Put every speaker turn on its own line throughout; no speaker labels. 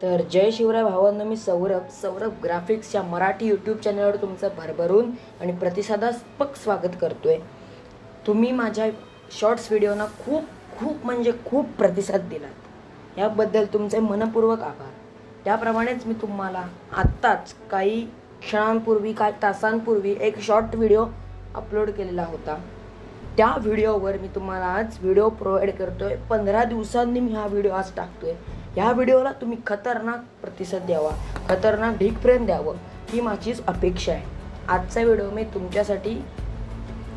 तर जय शिवराय भावांनो, मी सौरभ ग्राफिक्स या मराठी यूट्यूब चॅनलवर तुमचं भरभरून आणि प्रतिसादात्मक स्वागत करतोय। तुम्ही माझ्या शॉर्ट्स व्हिडिओना खूप प्रतिसाद दिलात, याबद्दल तुमचे मनपूर्वक आभार। त्याप्रमाणेच मी तुम्हाला आत्ताच काही क्षणांपूर्वी काही तासांपूर्वी एक शॉर्ट व्हिडिओ अपलोड केलेला होता। त्या व्हिडिओवर मी तुम्हाला आज व्हिडिओ प्रोव्हाइड करतोय। 15 दिवसांनी मी हा व्हिडिओ आज टाकतोय। या व्हिडिओला तुम्ही खतरनाक प्रतिसाद द्यावा, खतरनाक ढीग प्रेम द्यावं, ही माझीच अपेक्षा आहे। आजचा व्हिडिओ मी तुमच्यासाठी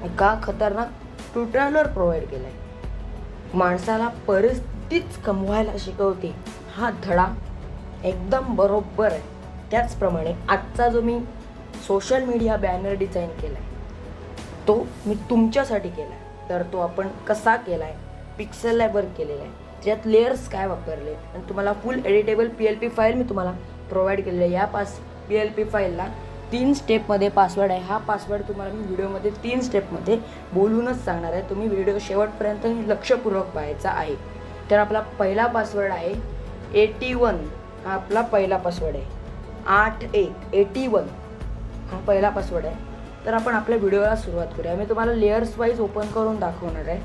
एका खतरनाक ट्युटोरियलवर प्रोव्हाइड केला आहे। माणसाला परिस्थितीच कमवायला शिकवते, हा धडा एकदम बरोबर आहे। त्याचप्रमाणे आजचा जो मी सोशल मीडिया बॅनर डिझाईन केला आहे तो मी तुमच्यासाठी केला आहे। तर तो आपण कसा केला आहे, पिक्सेल लॅबवर केलेला आहे, त्यात लेयर्स काय वापरले आणि तुम्हाला फुल एडिटेबल PLP फाईल मी तुम्हाला प्रोव्हाइड केलेली आहे। या PLP फाईलला 3 स्टेपमध्ये पासवर्ड आहे। हा पासवर्ड तुम्हाला मी व्हिडिओमध्ये 3 स्टेपमध्ये बोलूनच सांगणार आहे। तुम्ही व्हिडिओ शेवटपर्यंत लक्षपूर्वक पाहायचा आहे। तर आपला पहिला पासवर्ड आहे 81, हा आपला पहिला पासवर्ड आहे। 81 हा पहिला पासवर्ड आहे। तर आपण आपल्या व्हिडिओला सुरुवात करूया। मी तुम्हाला लेयर्स वाईज ओपन करून दाखवणार आहे।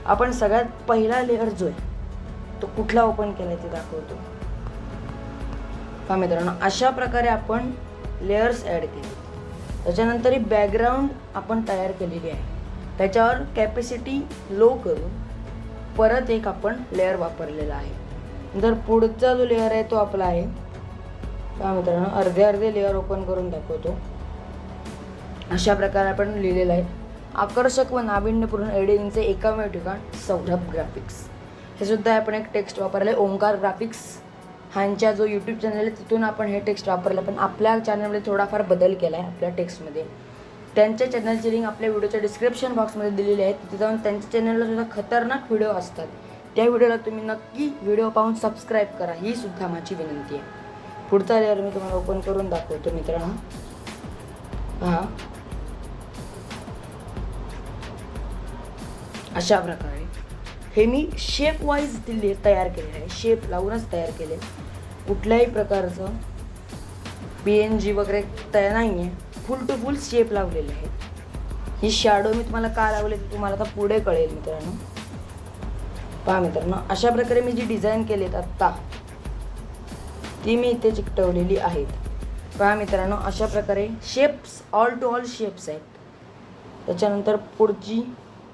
आपण सगळ्यात पहिला लेयर जो आहे तो कुठला ओपन केलाय ते दाखवतो। पहा मित्रांनो, अशा प्रकारे आपण लेयर्स ॲड केले। त्याच्यानंतर ही बॅकग्राऊंड आपण तयार केलेली आहे। त्याच्यावर कॅपॅसिटी लो करून परत एक आपण लेयर वापरलेला आहे। तर पुढचा जो लेयर आहे तो आपला आहे, पहा मित्रांनो, अर्धे लेयर ओपन करून दाखवतो। अशा प्रकारे आपण लिहिलेलं आहे, आकर्षक व नाविन्यपूर्ण एडिटिंगचे एकमेव ठिकाण सौरभ ग्राफिक्स। हे सुद्धा आपण एक टेक्स्ट वापरले, ओंकार ग्राफिक्स ह्यांच्या जो यूट्यूब चॅनल आहे तिथून आपण हे टेक्स्ट वापरलं, पण आपल्या चॅनलमध्ये थोडाफार बदल केला आहे आपल्या टेक्स्टमध्ये। त्यांच्या चॅनलची लिंक आपल्या व्हिडिओच्या डिस्क्रिप्शन बॉक्समध्ये दिलेली आहे। तिथे जाऊन त्यांच्या चॅनलला सुद्धा खतरनाक व्हिडिओ असतात, त्या व्हिडिओला तुम्ही नक्की व्हिडिओ पाहून सबस्क्राईब करा, ही सुद्धा माझी विनंती आहे। पुढचा लेअर मी तुम्हाला ओपन करून दाखवतो मित्रांनो। पहा, अशा प्रकारे हे मी शेप वाईज तयार केलेलं आहे, शेप लावूनच तयार केले। कुठल्याही प्रकारचं PNG वगैरे तयार नाही आहे, फुल टू फुल शेप लावलेले आहे। ही शॅडो मी तुम्हाला का लावले ते तुम्हाला आता पुढे कळेल मित्रांनो। पहा मित्रांनो, अशा प्रकारे मी जी डिझाईन केलीत आत्ता ती मी इथे चिकटवलेली आहेत। पहा मित्रांनो, अशा प्रकारे shapes all to all shapes आहेत। त्याच्यानंतर पुढची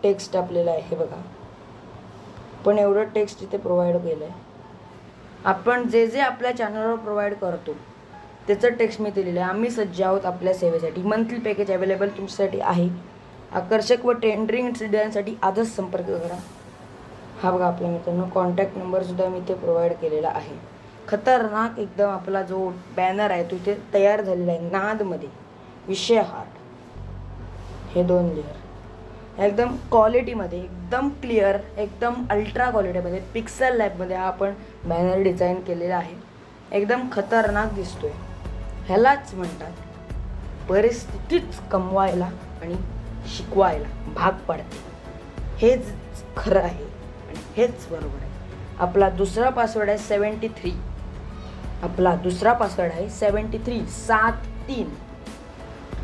टेक्स्ट आपल्याला आहे, हे बघा, पण एवढं टेक्स्ट इथे प्रोव्हाइड केलं आहे। आपण जे आपल्या चॅनलवर प्रोव्हाइड करतो त्याचं टेक्स्ट मी दिलेलं आहे। आम्ही सज्ज आहोत आपल्या सेवेसाठी, मंथली पॅकेज अवेलेबल तुमच्यासाठी आहे। आकर्षक व ट्रेंडिंग डिझाईनसाठी आजच संपर्क करा। हा बघा आपल्या मित्रांनो, कॉन्टॅक्ट नंबरसुद्धा मी इथे प्रोव्हाइड केलेला आहे। खतरनाक एकदम आपला जो बॅनर आहे तो इथे तयार झालेला आहे, नादमध्ये विषय हार्ट। हे 2 लेअर एकदम क्वालिटीमध्ये, एकदम क्लिअर, एकदम अल्ट्रा क्वालिटीमध्ये पिक्सेल लॅबमध्ये हा आपण बॅनर डिझाईन केलेला आहे। एकदम खतरनाक दिसतोय। ह्यालाच म्हणतात परिस्थितीच कमवायला आणि शिकवायला भाग पाडते। हेच खरं आहे आणि हेच बरोबर आहे। आपला दुसरा पासवर्ड आहे 73, आपला दुसरा पासवर्ड आहे 73.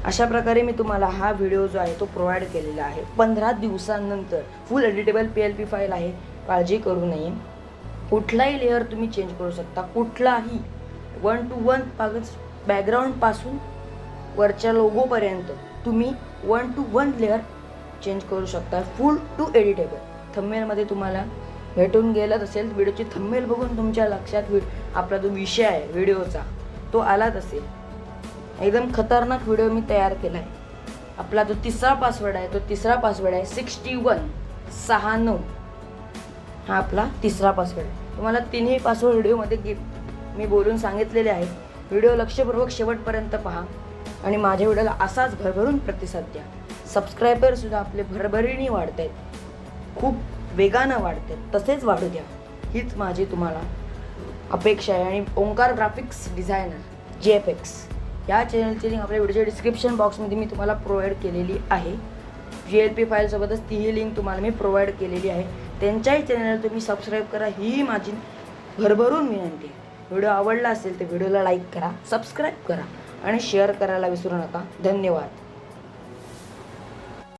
अशा प्रकारे मी तुम्हाला हा व्हिडिओ जो आहे तो प्रोव्हाइड केलेला आहे। 15 दिवसांनंतर फुल एडिटेबल PLP फाईल आहे, काळजी करू नये। कुठलाही लेअर तुम्ही चेंज करू शकता, कुठलाही 1 to 1 बॅकग्राऊंडपासून वरच्या लोगोपर्यंत तुम्ही 1 to 1 लेअर चेंज करू शकता, फुल टू एडिटेबल। थंबनेलमध्ये तुम्हाला भेटून गेलाच असेल, व्हिडिओची थंबनेल बघून तुमच्या लक्षात आपला जो विषय आहे व्हिडिओचा तो आलाच असेल। एकदम खतरनाक व्हिडिओ मी तयार केला आहे। आपला जो तिसरा पासवर्ड आहे तो आहे 6169, हा आपला तिसरा पासवर्ड आहे। तुम्हाला तिन्ही पासवर्ड व्हिडिओमध्ये मी बोलून सांगितलेले आहेत। व्हिडिओ लक्षपूर्वक शेवटपर्यंत पहा आणि माझ्या व्हिडिओला असाच भरभरून प्रतिसाद द्या। सबस्क्रायबरसुद्धा आपले भरभरीने वाढत आहेत, खूप वेगानं वाढत आहेत, तसेच वाढू द्या, हीच माझी तुम्हाला अपेक्षा आहे। आणि ओंकार ग्राफिक्स डिझायनर JFX या चॅनलची लिंक आपल्या व्हिडिओच्या डिस्क्रिप्शन बॉक्समध्ये मी तुम्हाला प्रोव्हाइड केलेली आहे। PLP फाईलसोबतच तीही लिंक तुम्हाला मी प्रोव्हाइड केलेली आहे। त्यांच्याही चॅनलला तुम्ही सबस्क्राईब करा, ही माझी भरभरून विनंती आहे। व्हिडिओ आवडला असेल तर व्हिडिओला लाईक करा, सबस्क्राईब करा आणि शेअर करायला विसरू नका. धन्यवाद.